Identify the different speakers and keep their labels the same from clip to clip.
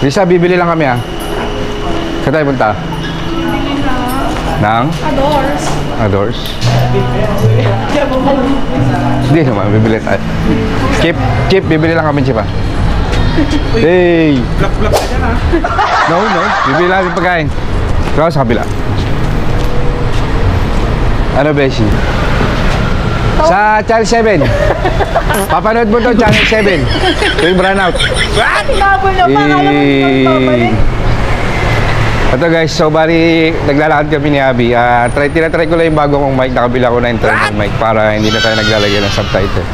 Speaker 1: Lisa, bibili lang kami, ha? Saan tayo punta?
Speaker 2: Bibili na.
Speaker 1: Nang?
Speaker 2: Adores.
Speaker 1: Adores? Hindi naman, bibili tayo. Chip, bibili lang kami, Chip, ha? Hey!
Speaker 3: Blak-blak ka dyan, ha?
Speaker 1: No, bibili lang yung pagkain. Ikaw sa kabila. Ano, Beshi? Sa Channel 7. Papanood mo to, Channel 7. Yung brownout.
Speaker 2: Tinapon na pa. Alam mo babalik.
Speaker 1: Ito guys, so bali naglalakad kami ni Abby. Tinatry ko lang yung bago kong mic. Nakabila ko na yung internal mic para hindi na tayo naglalagay ng subtitle.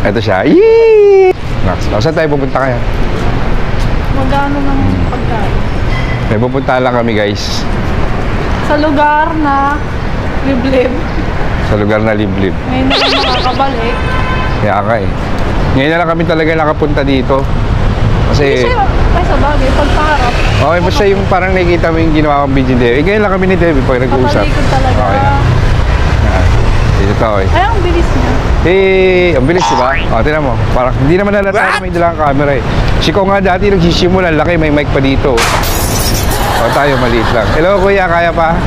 Speaker 1: Ito siya. Yee! Saan tayo pupunta kaya?
Speaker 2: Magano ng pagkain?
Speaker 1: May pupunta lang kami guys.
Speaker 2: Sa lugar na liblib.
Speaker 1: Sa lugar na liblib.
Speaker 2: Ngayon na lang makakabalik.
Speaker 1: Kaya ka eh. Ngayon na lang kami talaga nakapunta dito. Kasi...
Speaker 2: Hindi siya, ay sa bagay, pagparap.
Speaker 1: Okay, basta yung parang nakikita mo yung ginawa kong video ni Debbie. Ngayon lang kami ni Debbie pag nag-uusap.
Speaker 2: Papalikod talaga.
Speaker 1: Okay. Dito eh.
Speaker 2: Ay, ang bilis niya.
Speaker 1: Ang bilis diba? O, tinan mo. Parang hindi naman nalata na may dalang camera eh. Si ko nga dati nagsisimula, laki, may mic pa dito. O, tayo maliit lang. Hello kuya, kaya pa?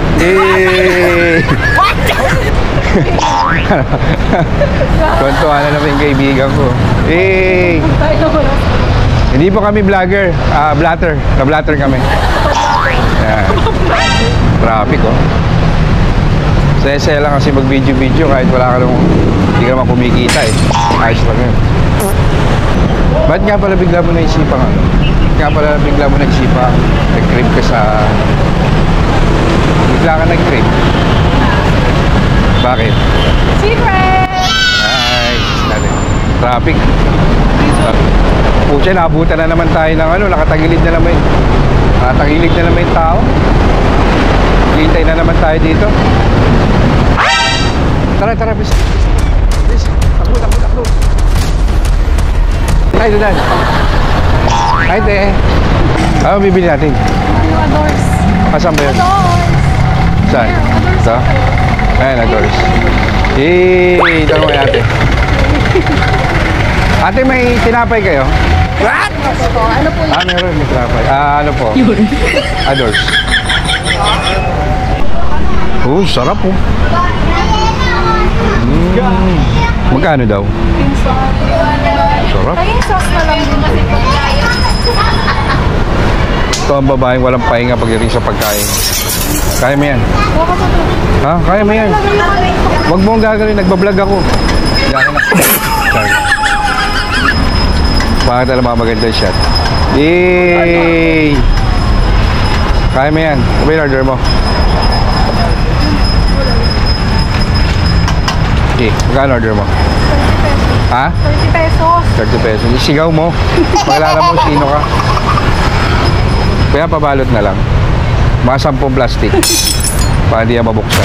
Speaker 1: Kontuhan na naman yung kaibigan ko. Hindi po kami vlogger, blatter. Na-blatter kami. Yan. Traffic oh. Saya-saya lang kasi mag-video-video kahit wala ka nung hindi ka naman kumikita eh. Ayos lang yun. Ba't nga pala bigla mo naisipan ano? Nga pala bigla mo naisipan nag-crib ka sa... Bigla ka nag-crib. Bakit?
Speaker 2: Secret!
Speaker 1: Nice. Natin. Traffic. Pucha, naabutan na naman tayo ng ano, nakatagilid na naman. Nakatagilid na naman yung tao. Hintay na naman tayo dito. Tara, bis. Bis, takbo. Ay, doon. Ay, te. Ano bibili natin?
Speaker 2: Yung Adores.
Speaker 1: Saan ba yun?
Speaker 2: Adores.
Speaker 1: Saan? Ito? Ayan, Adores. Ito mo ate. Ate, may tinapay kayo?
Speaker 2: What? Ano po yun?
Speaker 1: Meron, may tinapay. Ano po? Adores. Sarap po. Magkano daw? Sarap.
Speaker 2: Naging sauce na lang din kasi
Speaker 1: Ito ang babaeng walang pahinga pagdating sa pagkain. Kaya mo yan? Ha? Kaya mo yan? Huwag mo ang gagawin. Nagbablog ako. Yakin na. Sorry. Bakit alam mga maganda yung shot? Yay! Kaya mo yan. Ano ba yung order mo? Okay. Magkano order mo?
Speaker 2: 30 pesos.
Speaker 1: Ha?
Speaker 2: 30 pesos.
Speaker 1: 30 pesos. Sigaw mo. Pakilala mo sino ka. Kaya pabalot na lang. Mga 10 plastic. Para di yan mabuksan.